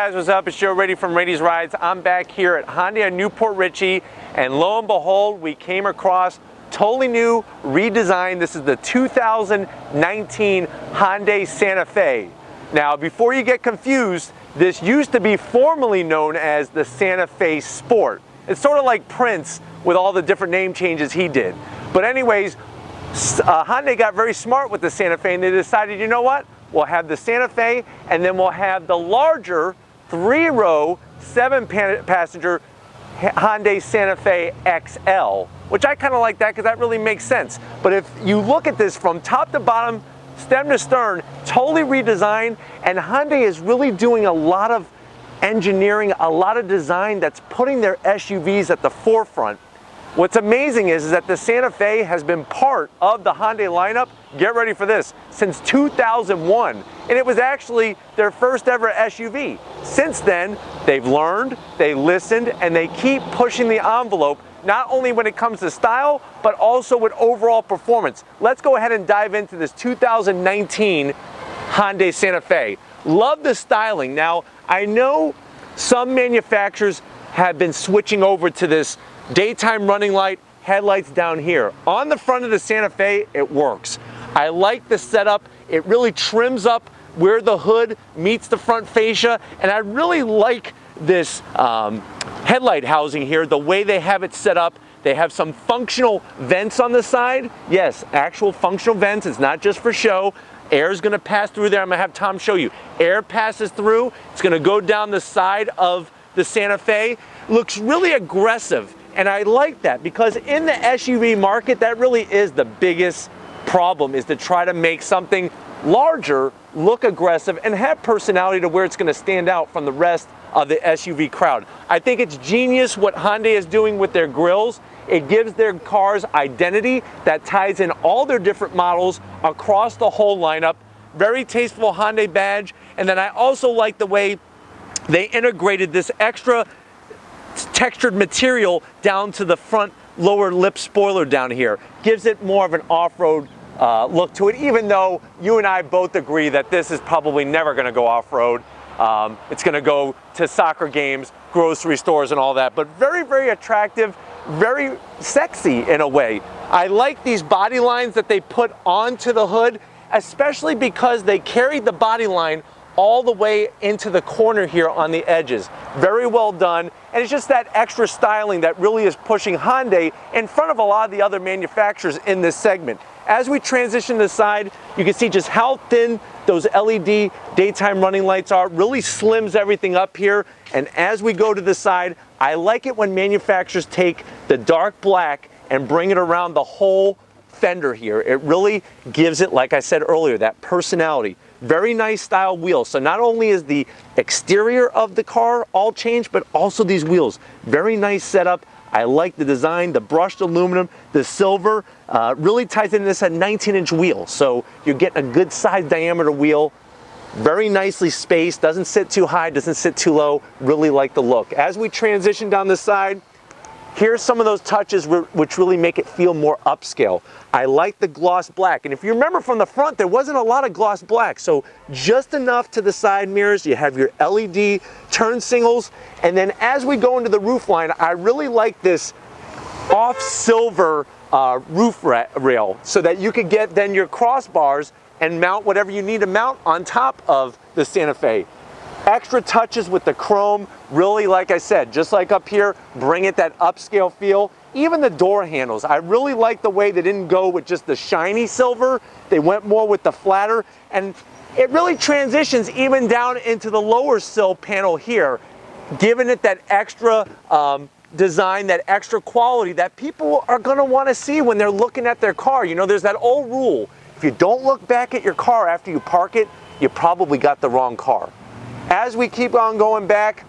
guys, what's up? It's Joe Raiti from Raiti's Rides. I'm back here at Hyundai Newport Richie, and lo and behold, we came across totally new, redesigned. This is the 2019 Hyundai Santa Fe. Now, before you get confused, this used to be formerly known as the Santa Fe Sport. It's sort of like Prince with all the different name changes he did. But anyways, Hyundai got very smart with the Santa Fe, and they decided, you know what? We'll have the Santa Fe, and then we'll have the larger 3-row, 7-passenger Hyundai Santa Fe XL, which I kind of like that because that really makes sense. But if you look at this from top to bottom, stem to stern, totally redesigned, and Hyundai is really doing a lot of engineering, a lot of design that's putting their SUVs at the forefront. What's amazing is that the Santa Fe has been part of the Hyundai lineup, get ready for this, since 2001. And it was actually their first ever SUV. Since then, they've learned, they listened, and they keep pushing the envelope, not only when it comes to style, but also with overall performance. Let's go ahead and dive into this 2019 Hyundai Santa Fe. Love the styling. Now, I know some manufacturers have been switching over to this daytime running light, headlights down here. On the front of the Santa Fe, it works. I like the setup. It really trims up where the hood meets the front fascia, and I really like this headlight housing here, the way they have it set up. They have some functional vents on the side. Yes, actual functional vents. It's not just for show. Air is going to pass through there. I'm going to have Tom show you. Air passes through. It's going to go down the side of the Santa Fe. Looks really aggressive. And I like that because in the SUV market, that really is the biggest problem, is to try to make something larger look aggressive and have personality to where it's going to stand out from the rest of the SUV crowd. I think it's genius what Hyundai is doing with their grills. It gives their cars identity that ties in all their different models across the whole lineup. Very tasteful Hyundai badge. And then I also like the way they integrated this extra textured material down to the front lower lip spoiler down here. Gives it more of an off-road look to it, even though you and I both agree that this is probably never going to go off-road. It's going to go to soccer games, grocery stores, and all that. But very, very attractive, very sexy in a way. I like these body lines that they put onto the hood, especially because they carried the body line all the way into the corner here on the edges. Very well done, and it's just that extra styling that really is pushing Hyundai in front of a lot of the other manufacturers in this segment. As we transition to the side, you can see just how thin those LED daytime running lights are. Really slims everything up here. And as we go to the side, I like it when manufacturers take the dark black and bring it around the whole fender here. It really gives it, like I said earlier, that personality. Very nice style wheels. So not only is the exterior of the car all changed, but also these wheels. Very nice setup. I like the design, the brushed aluminum, the silver, really ties into this at 19-inch wheel. So you're getting a good size diameter wheel. Very nicely spaced, doesn't sit too high, doesn't sit too low. Really like the look. As we transition down the side, here's some of those touches which really make it feel more upscale. I like the gloss black, and if you remember from the front, there wasn't a lot of gloss black, so just enough to the side mirrors. You have your LED turn signals, and then as we go into the roof line, I really like this off silver roof rail, so that you could get then your crossbars and mount whatever you need to mount on top of the Santa Fe. Extra touches with the chrome, really, like I said, just like up here, bring it that upscale feel. Even the door handles, I really like the way they didn't go with just the shiny silver. They went more with the flatter, and it really transitions even down into the lower sill panel here, giving it that extra design, that extra quality that people are gonna wanna see when they're looking at their car. You know, there's that old rule, if you don't look back at your car after you park it, you probably got the wrong car. As we keep on going back,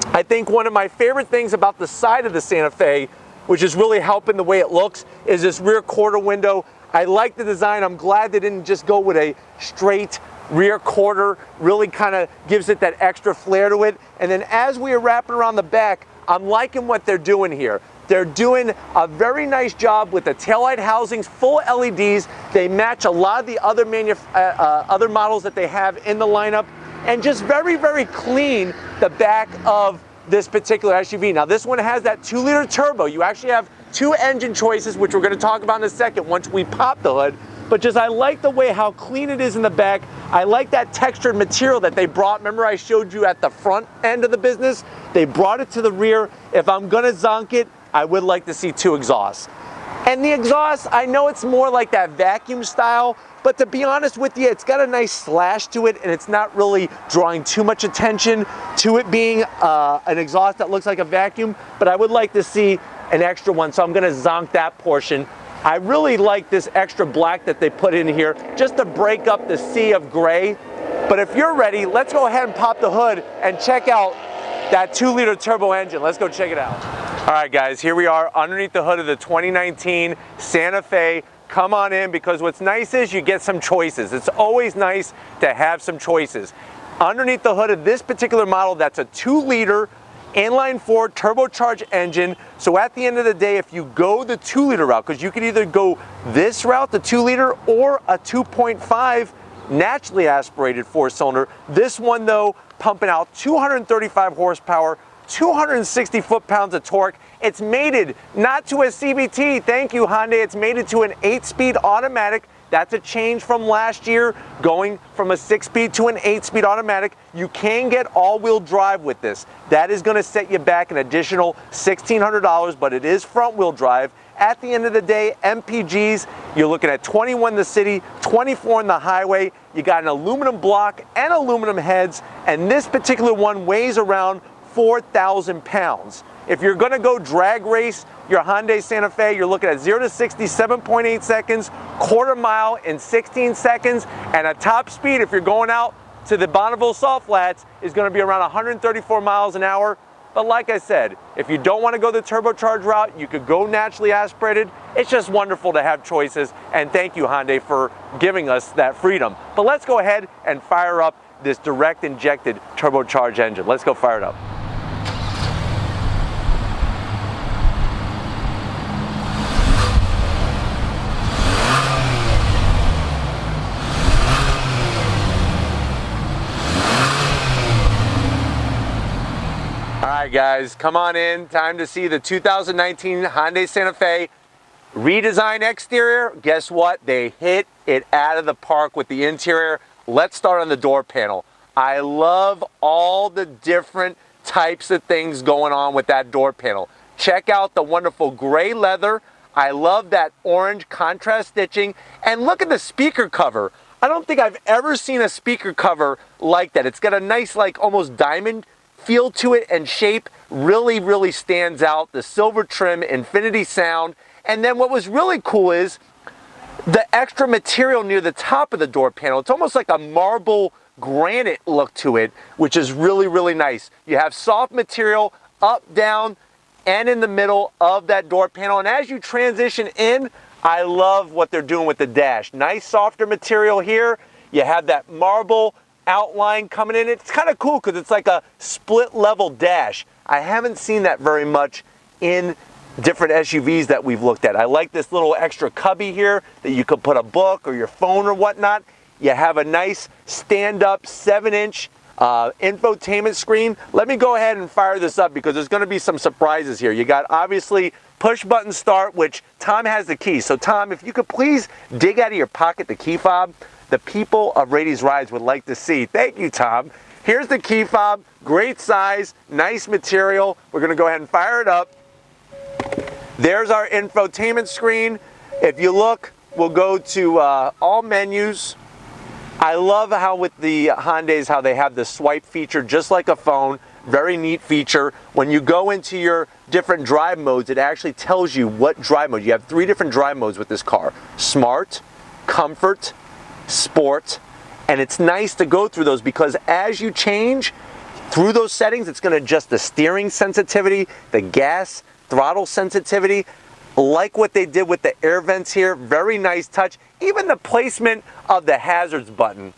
I think one of my favorite things about the side of the Santa Fe, which is really helping the way it looks, is this rear quarter window. I like the design. I'm glad they didn't just go with a straight rear quarter. Really kind of gives it that extra flair to it. And then as we are wrapping around the back, I'm liking what they're doing here. They're doing a very nice job with the taillight housings, full LEDs. They match a lot of the other models that they have in the lineup. and just very, very clean the back of this particular SUV. Now this one has that 2-liter turbo. You actually have 2 engine choices, which we're going to talk about in a second once we pop the hood. But just I like the way how clean it is in the back. I like that textured material that they brought. Remember I showed you at the front end of the business? They brought it to the rear. If I'm going to zonk it, I would like to see 2 exhausts. And the exhaust, I know it's more like that vacuum style, but to be honest with you, it's got a nice slash to it, and it's not really drawing too much attention to it being an exhaust that looks like a vacuum, but I would like to see an extra one, so I'm gonna zonk that portion. I really like this extra black that they put in here, just to break up the sea of gray. But if you're ready, let's go ahead and pop the hood and check out that 2-liter turbo engine. Let's go check it out. All right, guys, here we are underneath the hood of the 2019 Santa Fe. Come on in, because what's nice is you get some choices. It's always nice to have some choices. Underneath the hood of this particular model, that's a 2-liter inline-4 turbocharged engine. So at the end of the day, if you go the 2-liter route, because you can either go this route, the 2-liter, or a 2.5 naturally aspirated 4-cylinder. This one, though, pumping out 235 horsepower, 260 foot-pounds of torque. It's mated not to a CVT, thank you Hyundai, it's mated to an 8-speed automatic. That's a change from last year, going from a 6-speed to an 8-speed automatic. You can get all-wheel drive with this. That is going to set you back an additional $1,600, but it is front-wheel drive. At the end of the day, MPGs, you're looking at 21 in the city, 24 in the highway. You got an aluminum block and aluminum heads, and this particular one weighs around 4,000 pounds. If you're going to go drag race your Hyundai Santa Fe, you're looking at 0 to 60, 7.8 seconds, quarter mile in 16 seconds, and a top speed, if you're going out to the Bonneville Salt Flats, is going to be around 134 miles an hour. But like I said, if you don't want to go the turbocharged route, you could go naturally aspirated. It's just wonderful to have choices, and thank you Hyundai for giving us that freedom. But let's go ahead and fire up this direct injected turbocharged engine. Let's go fire it up. All right, guys, come on in. Time to see the 2019 Hyundai Santa Fe redesigned exterior. Guess what? They hit it out of the park with the interior. Let's start on the door panel. I love all the different types of things going on with that door panel. Check out the wonderful gray leather. I love that orange contrast stitching. And look at the speaker cover. I don't think I've ever seen a speaker cover like that. It's got a nice, like, almost diamond feel to it, and shape really stands out. The silver trim, infinity sound. And then what was really cool is the extra material near the top of the door panel. It's almost like a marble granite look to it, which is really nice. You have soft material up, down, and in the middle of that door panel. And as you transition in, I love what they're doing with the dash. Nice softer material here. You have that marble outline coming in. It's kind of cool because it's like a split level dash. I haven't seen that very much in different SUVs that we've looked at. I like this little extra cubby here that you could put a book or your phone or whatnot. You have a nice stand-up 7-inch infotainment screen. Let me go ahead and fire this up because there's going to be some surprises here. You got obviously push button start, which Tom has the key. So Tom, if you could please dig out of your pocket the key fob. The people of Raiti's Rides would like to see. Thank you, Tom. Here's the key fob, great size, nice material. We're gonna go ahead and fire it up. There's our infotainment screen. If you look, we'll go to all menus. I love how with the Hyundais, how they have the swipe feature, just like a phone. Very neat feature. When you go into your different drive modes, it actually tells you what drive mode. You have 3 different drive modes with this car. Smart, Comfort, Sport, and it's nice to go through those because as you change through those settings, it's going to adjust the steering sensitivity, the gas, throttle sensitivity, like what they did with the air vents here. Very nice touch. Even the placement of the hazards button.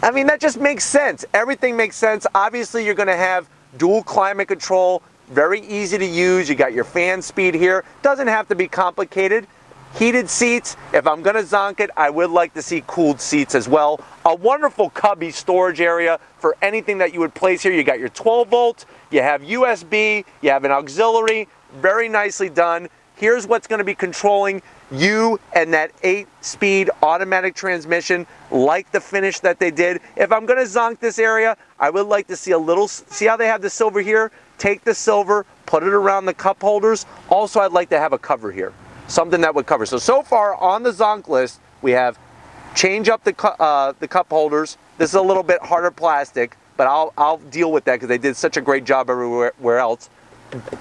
I mean, that just makes sense. Everything makes sense. Obviously, you're going to have dual climate control, very easy to use. You got your fan speed here. Doesn't have to be complicated. heated seats. If I'm gonna zonk it, I would like to see cooled seats as well. A wonderful cubby storage area for anything that you would place here. You got your 12 volt, you have USB, you have an auxiliary, very nicely done. Here's what's gonna be controlling you and that 8-speed automatic transmission, like the finish that they did. If I'm gonna zonk this area, I would like to see a little, see how they have the silver here? Take the silver, put it around the cup holders. Also, I'd like to have a cover here, something that would cover. So far on the zonk list, we have change up the cup holders. This is a little bit harder plastic, but I'll deal with that because they did such a great job everywhere else.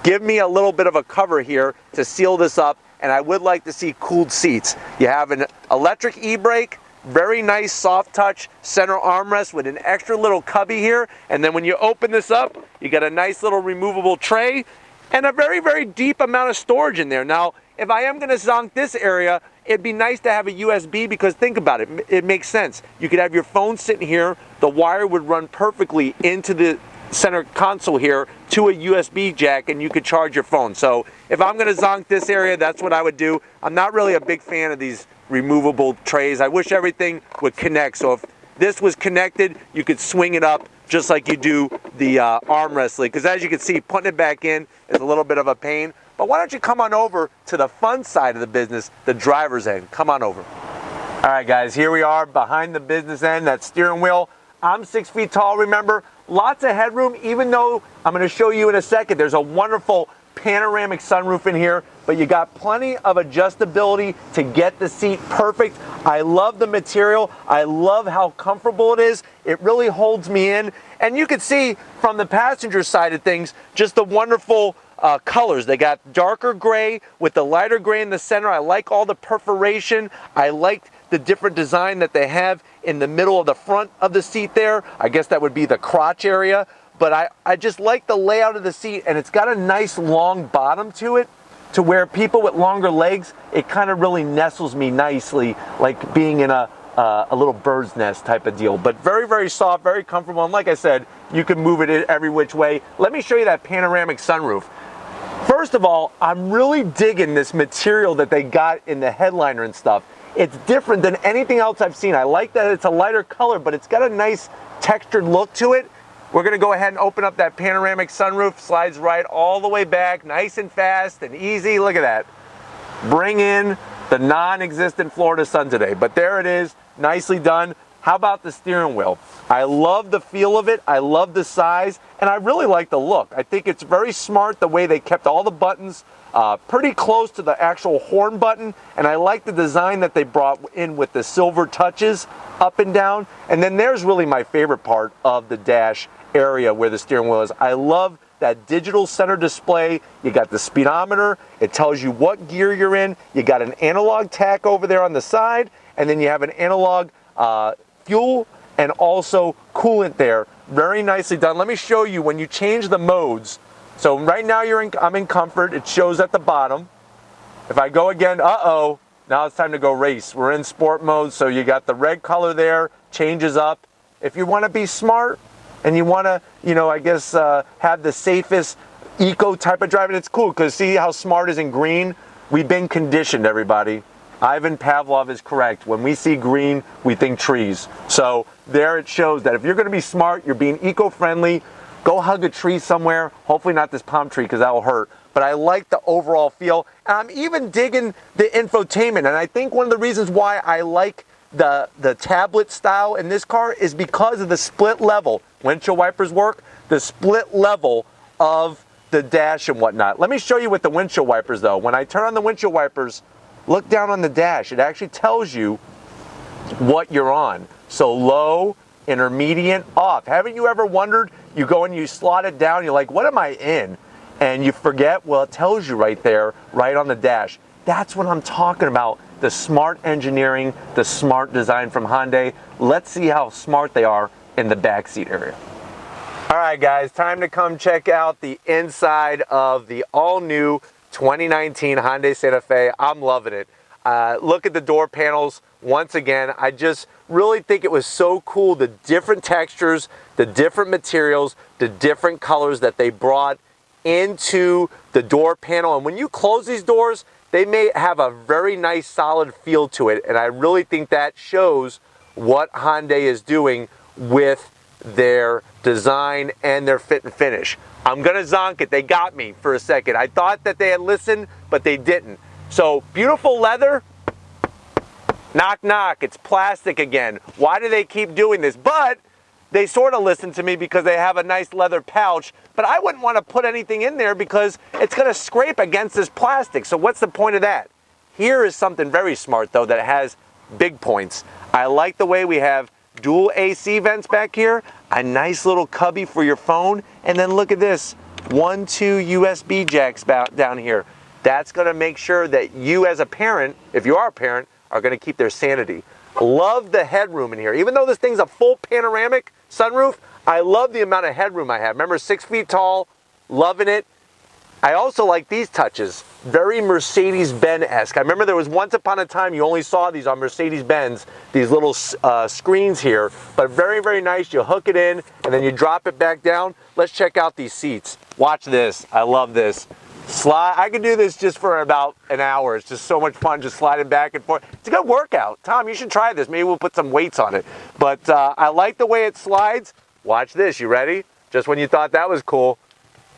Give me a little bit of a cover here to seal this up, and I would like to see cooled seats. You have an electric e-brake, very nice soft touch center armrest with an extra little cubby here, and then when you open this up, you got a nice little removable tray and a very, very deep amount of storage in there. Now, if I am gonna zonk this area, it'd be nice to have a USB because think about it, it makes sense. You could have your phone sitting here, the wire would run perfectly into the center console here to a USB jack and you could charge your phone. So if I'm gonna zonk this area, that's what I would do. I'm not really a big fan of these removable trays. I wish everything would connect. So if this was connected, you could swing it up just like you do the armrest lead. Because as you can see, putting it back in is a little bit of a pain. But why don't you come on over to the fun side of the business, the driver's end. Come on over. All right, guys, here we are behind the business end, that steering wheel. I'm 6 feet tall, remember? Lots of headroom, even though I'm gonna show you in a second, there's a wonderful panoramic sunroof in here, but you got plenty of adjustability to get the seat perfect. I love the material. I love how comfortable it is. It really holds me in. And you can see from the passenger side of things, just the wonderful colors. They got darker gray with the lighter gray in the center. I like all the perforation. I like the different design that they have in the middle of the front of the seat there. I guess that would be the crotch area. But I just like the layout of the seat, and it's got a nice long bottom to it, to where people with longer legs, it kind of really nestles me nicely, like being in a little bird's nest type of deal. But very, very soft, very comfortable. And like I said, you can move it every which way. Let me show you that panoramic sunroof. First of all, I'm really digging this material that they got in the headliner and stuff. It's different than anything else I've seen. I like that it's a lighter color, but it's got a nice textured look to it. We're gonna go ahead and open up that panoramic sunroof, slides right all the way back, nice and fast and easy. Look at that. Bring in the non-existent Florida sun today, but there it is, nicely done. How about the steering wheel? I love the feel of it, I love the size, and I really like the look. I think it's very smart the way they kept all the buttons pretty close to the actual horn button, and I like the design that they brought in with the silver touches up and down. And then there's really my favorite part of the dash area where the steering wheel is. I love that digital center display. You got the speedometer, it tells you what gear you're in. You got an analog tach over there on the side, and then you have an analog fuel and also coolant there. Very nicely done. Let me show you when you change the modes. So right now I'm in comfort, it shows at the bottom. If I go again, now it's time to go race. We're in sport mode, so you got the red color there, changes up. If you wanna be smart and you wanna, I guess have the safest eco type of driving, it's cool, because see how smart is in green? We've been conditioned, everybody. Ivan Pavlov is correct. When we see green, we think trees. So there it shows that if you're gonna be smart, you're being eco-friendly, go hug a tree somewhere, hopefully not this palm tree because that'll hurt. But I like the overall feel. And I'm even digging the infotainment. And I think one of the reasons why I like the tablet style in this car is because of the split level. Windshield wipers work, the split level of the dash and whatnot. Let me show you with the windshield wipers though. When I turn on the windshield wipers, look down on the dash. It actually tells you what you're on. So low, intermediate, off. Haven't you ever wondered, you go and you slot it down, you're like, what am I in? And you forget, well, it tells you right there, right on the dash. That's what I'm talking about, the smart engineering, the smart design from Hyundai. Let's see how smart they are in the backseat area. All right, guys, time to come check out the inside of the all-new 2019 Hyundai Santa Fe. I'm loving it. Look at the door panels. Once again, I just really think it was so cool, the different textures, the different materials, the different colors that they brought into the door panel. And when you close these doors, they may have a very nice solid feel to it, and I really think that shows what Hyundai is doing with their design and their fit and finish. I'm gonna zonk it. They got me for a second. I thought that they had listened, but they didn't. So beautiful leather. Knock, knock. It's plastic again. Why do they keep doing this? But they sort of listen to me because they have a nice leather pouch, but I wouldn't want to put anything in there because it's going to scrape against this plastic. So what's the point of that? Here is something very smart, though, that has big points. I like the way we have dual AC vents back here, a nice little cubby for your phone, and then look at this, 1, 2 USB jacks down here. That's going to make sure that you as a parent, if you are a parent, are going to keep their sanity. Love the headroom in here. Even though this thing's a full panoramic sunroof, I love the amount of headroom I have. Remember, 6 feet tall, loving it. I also like these touches, very Mercedes-Benz-esque. I remember there was once upon a time you only saw these on Mercedes-Benz, these little screens here, but very, very nice. You hook it in and then you drop it back down. Let's check out these seats. Watch this. I love this. Slide. I could do this just for about an hour. It's just so much fun just sliding back and forth. It's a good workout. Tom, you should try this. Maybe we'll put some weights on it. But I like the way it slides. Watch this. You ready? Just when you thought that was cool.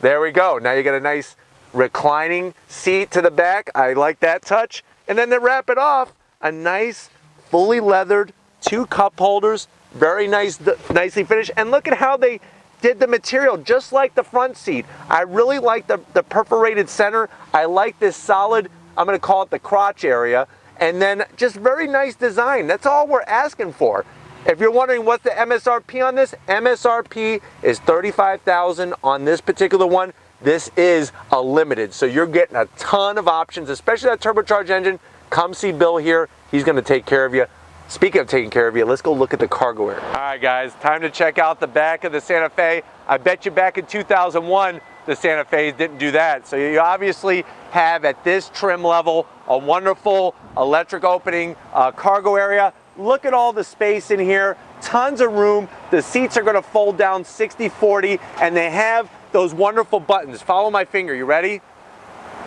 There we go. Now you got a nice reclining seat to the back. I like that touch. And then to wrap it off, a nice fully leathered 2 cup holders. Very nice, nicely finished. And look at how they did the material, just like the front seat. I really like the perforated center. I like this solid, I'm gonna call it the crotch area. And then just very nice design. That's all we're asking for. If you're wondering what's the MSRP on this, MSRP is $35,000 on this particular one. This is a limited, so you're getting a ton of options, especially that turbocharged engine. Come see Bill here. He's gonna take care of you. Speaking of taking care of you, let's go look at the cargo area. All right, guys, time to check out the back of the Santa Fe. I bet you back in 2001, the Santa Fe's didn't do that. So you obviously have at this trim level a wonderful electric opening cargo area. Look at all the space in here, tons of room. The seats are gonna fold down 60-40, and they have those wonderful buttons. Follow my finger, you ready?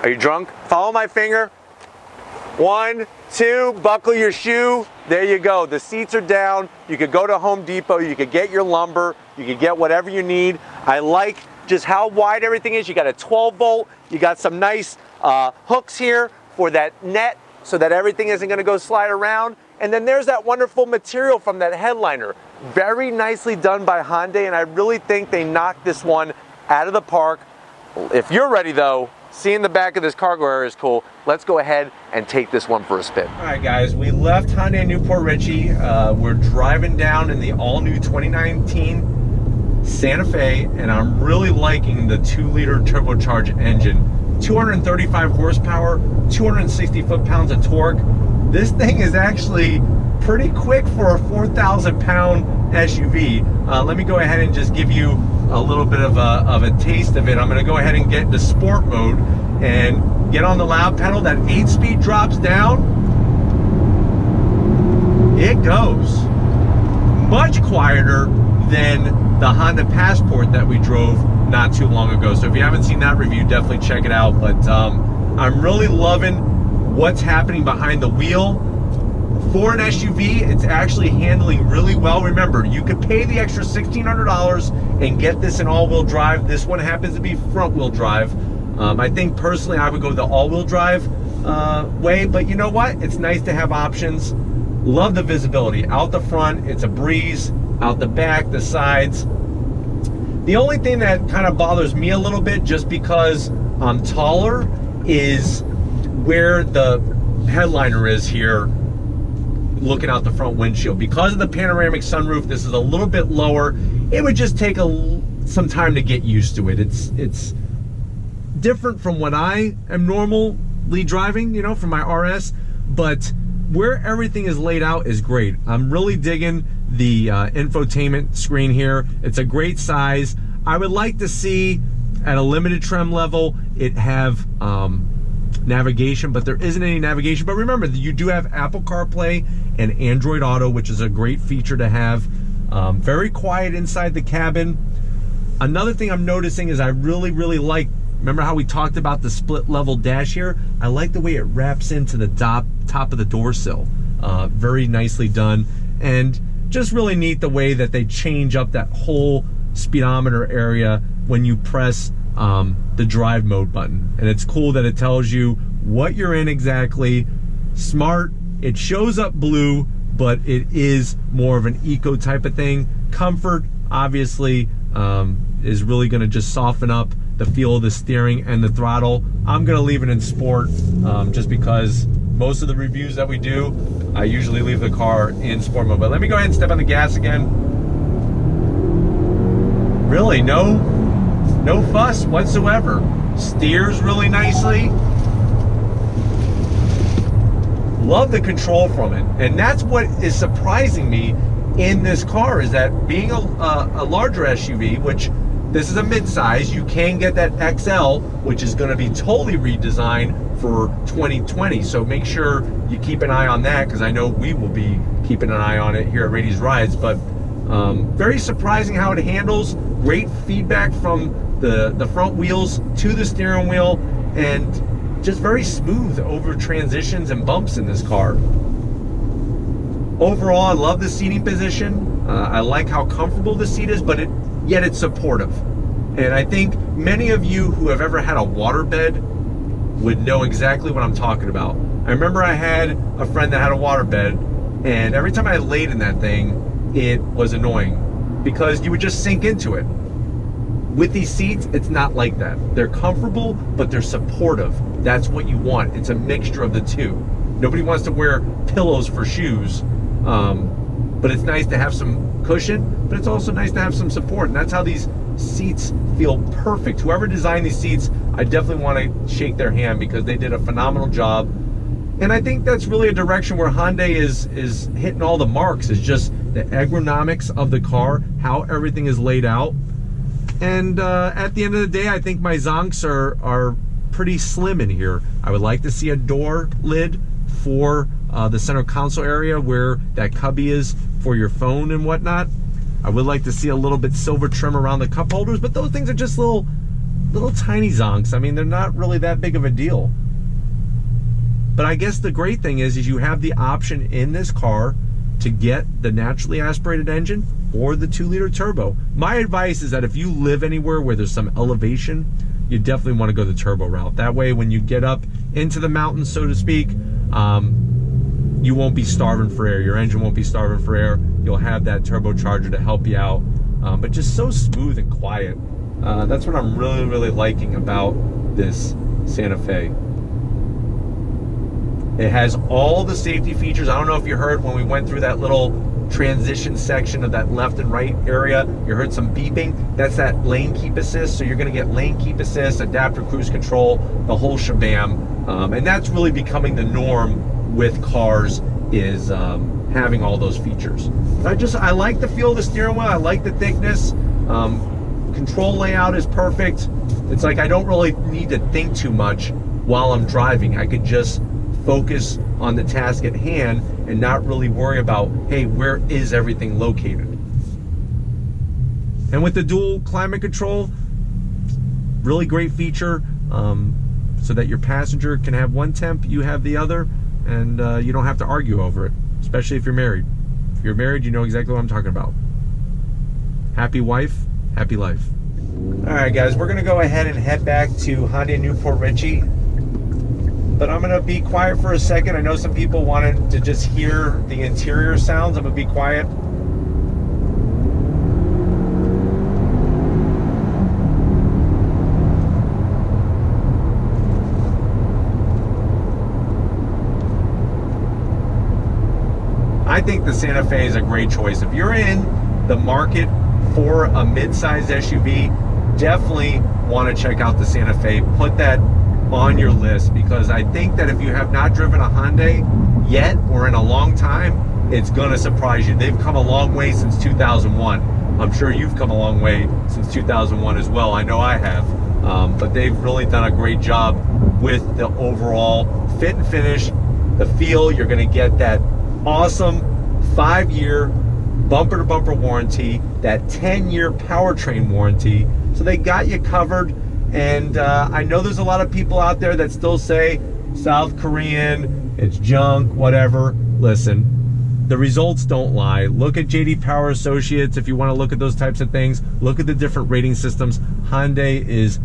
Are you drunk? Follow my finger. 1, 2, buckle your shoe. There you go. The seats are down. You could go to Home Depot. You could get your lumber. You could get whatever you need. I like just how wide everything is. You got a 12 volt. You got some nice hooks here for that net so that everything isn't going to go slide around. And then there's that wonderful material from that headliner. Very nicely done by Hyundai, and I really think they knocked this one out of the park. If you're ready though, seeing the back of this cargo area is cool. Let's go ahead and take this one for a spin. All right, guys, we left Hyundai Newport Richie. We're driving down in the all-new 2019 Santa Fe, and I'm really liking the 2-liter turbocharged engine. 235 horsepower, 260 foot-pounds of torque. This thing is actually pretty quick for a 4,000-pound SUV. Let me go ahead and just give you a little bit of a taste of it. I'm going to go ahead and get into sport mode and get on the loud pedal. That 8-speed drops down. It goes much quieter than the Honda Passport that we drove not too long ago. So if you haven't seen that review, definitely check it out. But I'm really loving what's happening behind the wheel. For an SUV, it's actually handling really well. Remember, you could pay the extra $1,600 and get this in all-wheel drive. This one happens to be front-wheel drive. I think personally I would go the all-wheel drive way, but you know what? It's nice to have options. Love the visibility. Out the front, it's a breeze. Out the back, the sides. The only thing that kind of bothers me a little bit, just because I'm taller, is where the headliner is here, looking out the front windshield. Because of the panoramic sunroof, this is a little bit lower. It would just take some time to get used to it. It's different from what I am normally driving, you know, from my RS, but where everything is laid out is great. I'm really digging the infotainment screen here. It's a great size. I would like to see at a limited trim level it have navigation, but there isn't any navigation. But remember, you do have Apple CarPlay and Android Auto, which is a great feature to have. Very quiet inside the cabin. Another thing I'm noticing is I really like Remember how we talked about the split level dash here? I like the way it wraps into the top of the door sill. Very nicely done. And just really neat the way that they change up that whole speedometer area when you press the drive mode button. And it's cool that it tells you what you're in exactly. Smart. It shows up blue, but it is more of an eco type of thing. Comfort, obviously, is really going to just soften up the feel of the steering and the throttle. I'm going to leave it in sport just because most of the reviews that we do, I usually leave the car in sport mode. But let me go ahead and step on the gas again. Really, no fuss whatsoever. Steers really nicely. Love the control from it. And that's what is surprising me in this car, is that being a larger SUV, which this is a midsize, you can get that XL, which is going to be totally redesigned for 2020. So make sure you keep an eye on that, because I know we will be keeping an eye on it here at Raity's Rides. But very surprising how it handles. Great feedback from the front wheels to the steering wheel, and just very smooth over transitions and bumps in this car. Overall, I love the seating position. I like how comfortable the seat is, but yet it's supportive. And I think many of you who have ever had a waterbed would know exactly what I'm talking about. I remember I had a friend that had a waterbed, and every time I laid in that thing, it was annoying because you would just sink into it. With these seats, it's not like that. They're comfortable, but they're supportive. That's what you want. It's a mixture of the two. Nobody wants to wear pillows for shoes, but it's nice to have some cushion, but it's also nice to have some support. And that's how these seats feel perfect. Whoever designed these seats, I definitely want to shake their hand, because they did a phenomenal job. And I think that's really a direction where Hyundai is hitting all the marks, is just the ergonomics of the car, how everything is laid out. And at the end of the day, I think my zonks are pretty slim in here. I would like to see a door lid for the center console area where that cubby is for your phone and whatnot. I would like to see a little bit silver trim around the cup holders, but those things are just little tiny zonks. I mean, they're not really that big of a deal. But I guess the great thing is you have the option in this car to get the naturally aspirated engine or the 2-liter turbo. My advice is that if you live anywhere where there's some elevation, you definitely want to go the turbo route. That way, when you get up into the mountains, so to speak, you won't be starving for air. Your engine won't be starving for air. You'll have that turbocharger to help you out. But just so smooth and quiet. That's what I'm really, really liking about this Santa Fe. It has all the safety features. I don't know if you heard when we went through that little transition section of that left and right area, you heard some beeping. That's that lane keep assist. So you're going to get lane keep assist, adaptive cruise control, the whole shabam. And that's really becoming the norm with cars, is having all those features. I like the feel of the steering wheel. I like the thickness. Control layout is perfect. It's like I don't really need to think too much while I'm driving. I could just focus on the task at hand and not really worry about, hey, where is everything located? And with the dual climate control, really great feature, so that your passenger can have one temp, you have the other, and you don't have to argue over it, especially if you're married. If you're married, you know exactly what I'm talking about. Happy wife, happy life. All right, guys, we're gonna go ahead and head back to Hyundai Newport Richie. But I'm gonna be quiet for a second. I know some people wanted to just hear the interior sounds. I'm gonna be quiet. I think the Santa Fe is a great choice. If you're in the market for a mid-sized SUV, definitely want to check out the Santa Fe. Put that on your list, because I think that if you have not driven a Hyundai yet or in a long time, it's gonna surprise you. They've come a long way since 2001. I'm sure you've come a long way since 2001 as well. I know I have. But they've really done a great job with the overall fit and finish, the feel. You're gonna get that awesome 5-year bumper-to-bumper warranty, that 10-year powertrain warranty. So they got you covered. And I know there's a lot of people out there that still say South Korean, it's junk, whatever. Listen, the results don't lie. Look at JD Power Associates if you want to look at those types of things. Look at the different rating systems. Hyundai is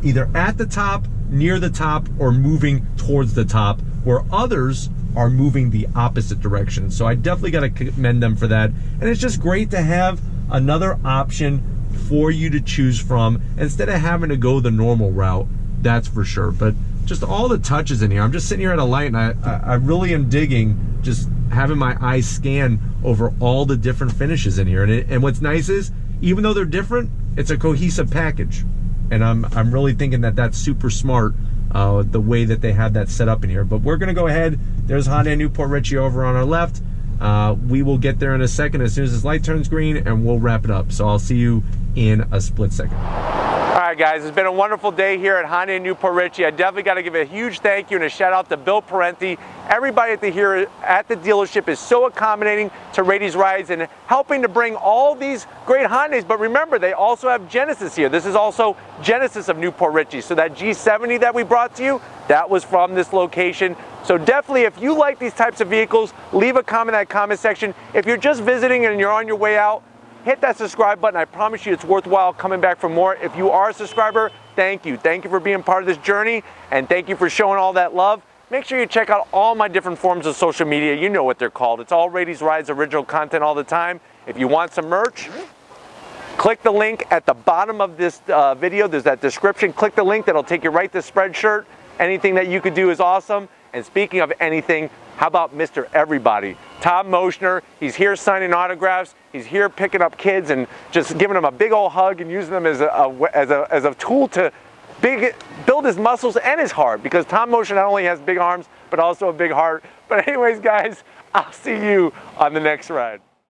either at the top, near the top, or moving towards the top, where others are moving the opposite direction. So I definitely got to commend them for that. And it's just great to have another option for you to choose from instead of having to go the normal route, that's for sure. But just all the touches in here. I'm just sitting here at a light, and I really am digging just having my eyes scan over all the different finishes in here. And what's nice is, even though they're different, it's a cohesive package. And I'm really thinking that that's super smart, the way that they have that set up in here. But we're gonna go ahead. There's Hyundai New Port Richey over on our left. We will get there in a second as soon as this light turns green, and we'll wrap it up. So I'll see you in a split second. All right, guys, it's been a wonderful day here at Hyundai New Port Richey. I definitely got to give a huge thank you and a shout out to Bill Parenti. Everybody here at the dealership is so accommodating to Raiti's Rides and helping to bring all these great Hyundais. But remember, they also have Genesis here. This is also Genesis of New Port Richey. So that G70 that we brought to you, that was from this location. So definitely, if you like these types of vehicles, leave a comment in that comment section. If you're just visiting and you're on your way out, hit that subscribe button. I promise you it's worthwhile coming back for more. If you are a subscriber, thank you. Thank you for being part of this journey, and thank you for showing all that love. Make sure you check out all my different forms of social media. You know what they're called. It's all Raiti's Rides original content all the time. If you want some merch, click the link at the bottom of this video. There's that description. Click the link. That'll take you right to Spreadshirt. Anything that you could do is awesome. And speaking of anything, how about Mr. Everybody? Tom Moschner, he's here signing autographs. He's here picking up kids and just giving them a big old hug and using them as a tool to build his muscles and his heart, because Tom Moschner not only has big arms, but also a big heart. But anyways, guys, I'll see you on the next ride.